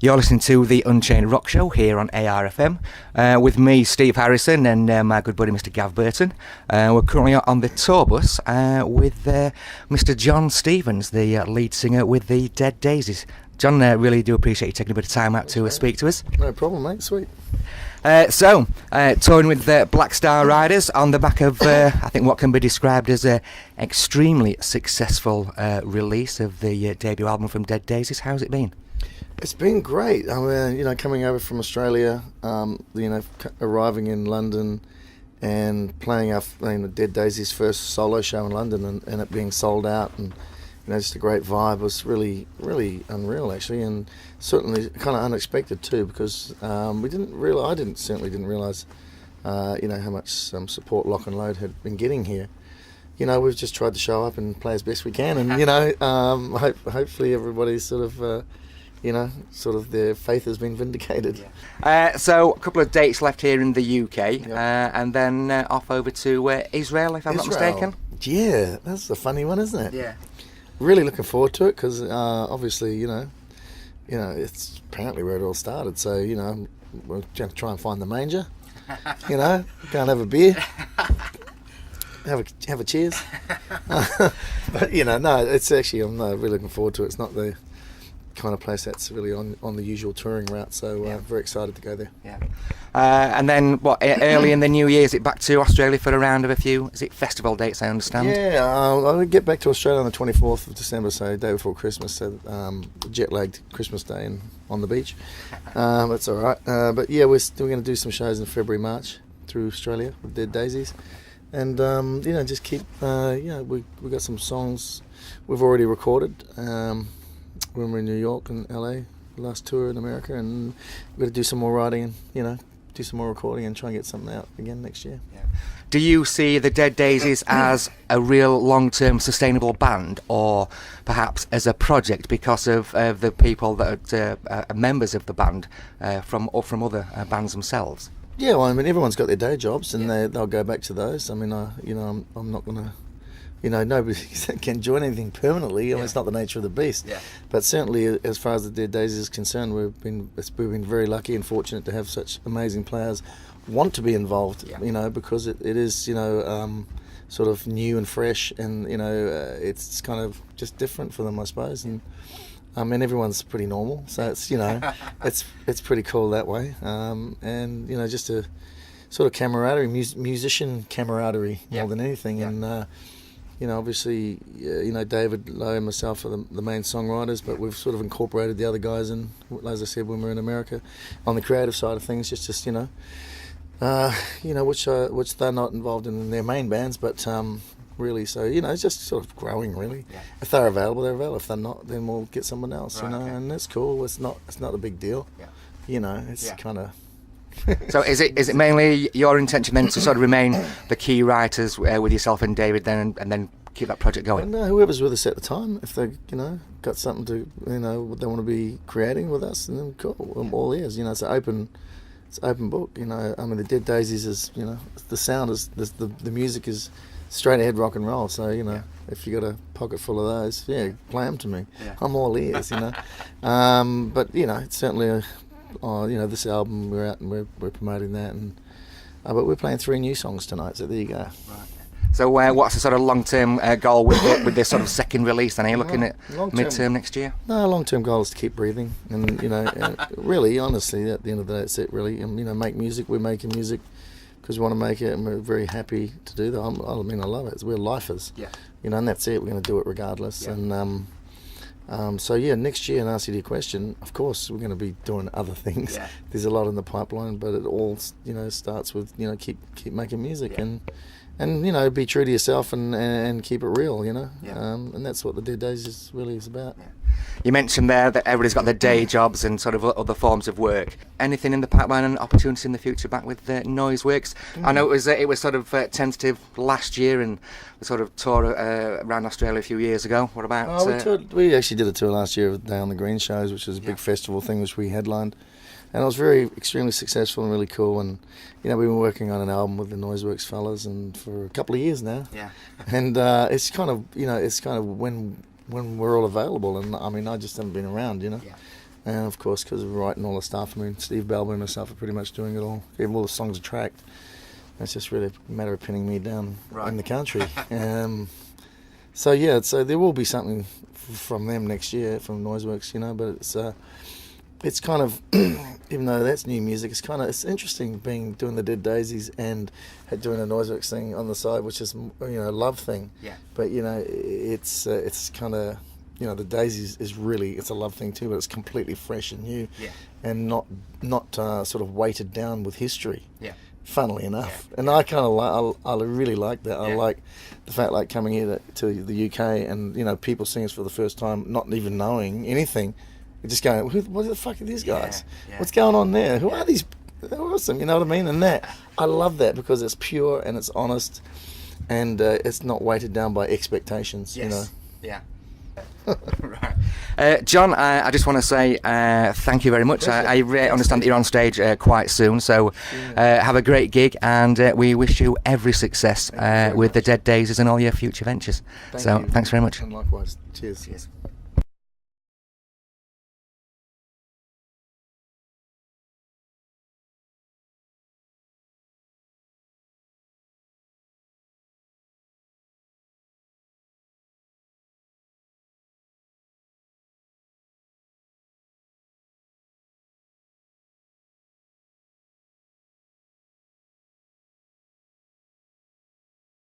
You're listening to the Unchained Rock Show here on ARfm with me, Steve Harrison, and my good buddy Mr. Gav Burton. We're currently on the tour bus with Mr. Jon Stevens, the lead singer with the Dead Daisies. John, really do appreciate you taking a bit of time out to speak to us. No problem, mate. Sweet. Touring with Black Star Riders on the back of, I think, what can be described as an extremely successful release of the debut album from Dead Daisies. How's it been? It's been great. I mean, coming over from Australia, arriving in London and playing Dead Daisies' first solo show in London and it being sold out and, just a great vibe was really, really unreal actually, and certainly kind of unexpected too, because I certainly didn't realise, how much support Lock and Load had been getting here. We've just tried to show up and play as best we can, and hopefully everybody's sort of their faith has been vindicated. So a couple of dates left here in the UK, and then off over to Israel, if I'm not mistaken. Yeah, that's a funny one, isn't it? Yeah. Really looking forward to it because obviously, it's apparently where it all started. So, we're going to try and find the manger. Go and have a beer. Have a cheers. But no, it's actually I'm really looking forward to it. It's not the kind of place that's really on the usual touring route, so very excited to go there. And then early in the new year, is it back to Australia for a round of a few festival dates, I understand? I'll get back to Australia on the 24th of December, so day before Christmas, so jet-lagged Christmas day and on the beach. That's alright, but yeah, we're still going to do some shows in February, March through Australia with Dead Daisies, and just keep we've got some songs we've already recorded when we're in New York and LA, last tour in America, and we've got to do some more writing and do some more recording and try and get something out again next year. Do you see the Dead Daisies as a real long-term sustainable band, or perhaps as a project because of the people that are members of the band from other bands themselves? Yeah, well, I mean, everyone's got their day jobs and they'll go back to those. I mean, I'm not going to, nobody can join anything permanently. I mean, it's not the nature of the beast. But certainly, as far as the Dead Daisies is concerned, we've been very lucky and fortunate to have such amazing players want to be involved. Because it is sort of new and fresh, and it's kind of just different for them, I suppose. And I mean, everyone's pretty normal, so it's it's pretty cool that way. And just a sort of camaraderie, musician camaraderie more than anything, and. Obviously, David Lowe and myself are the main songwriters, but we've sort of incorporated the other guys in, as I said, when we're in America, on the creative side of things, which they're not involved in their main bands, but really, so, it's just sort of growing, really. If they're available, they're available. If they're not, then we'll get someone else, and that's cool. It's not a big deal. It's kind of... So is it mainly your intention then to sort of remain the key writers with yourself and David then, and then keep that project going? No, whoever's with us at the time, if they got something to they want to be creating with us, then cool, I'm all ears. It's an open book. I mean, the Dead Daisies is the sound is the music is straight ahead rock and roll. So if you got a pocket full of those, play them to me. I'm all ears. But it's certainly this album we're out and we're promoting that, and but we're playing 3 new songs tonight, so there you go. Right. So what's the sort of long-term goal with this sort of second release then? Are you looking at mid-term next year? No, long-term goal is to keep breathing, and and really, honestly, at the end of the day, that's it really. And make music. We're making music because we want to make it, and we're very happy to do that. I love it. We're lifers, and that's it. We're going to do it regardless, and next year, in answer to your question, of course, we're going to be doing other things. There's a lot in the pipeline, but it all, starts with, keep making music and be true to yourself and keep it real, and that's what the Dead Daisies really is about. You mentioned there that everybody's got their day jobs and sort of other forms of work. Anything in the pipeline and opportunities in the future back with Noiseworks? I know it was sort of tentative last year and the sort of tour around Australia a few years ago. What about? We actually did a tour last year of Day on the Green shows, which was a big festival thing which we headlined. And it was extremely successful and really cool. And we've been working on an album with the Noiseworks fellas and for a couple of years now. And it's kind of when we're all available. And I mean, I just haven't been around, And of course, because of writing all the stuff, I mean, Steve Ballmer and myself are pretty much doing it all. Even all the songs are tracked. It's just really a matter of pinning me down in the country. So yeah, so there will be something from them next year, from Noiseworks, you know. But it's kind of, even though that's new music, it's interesting doing the Dead Daisies and doing a Noiseworks thing on the side, which is, you know, a love thing. Yeah. But you know, it's kind of, you know, the Daisies is really, it's a love thing too, but it's completely fresh and new, and not sort of weighted down with history. Yeah. Funnily enough, and I kind of I really like that. I like the fact, like, coming here to the UK and, you know, people seeing us for the first time, not even knowing anything, just going, what the fuck are these guys? What's going on there? Who are these? They're awesome, you know what I mean? And that, I love that, because it's pure and it's honest, and it's not weighted down by expectations. You know. Yeah. Right. Jon, I just want to say thank you very much. I understand that you're on stage quite soon, so have a great gig, and we wish you every success with the Dead Daisies and all your future ventures. Thanks very much. And likewise. Cheers.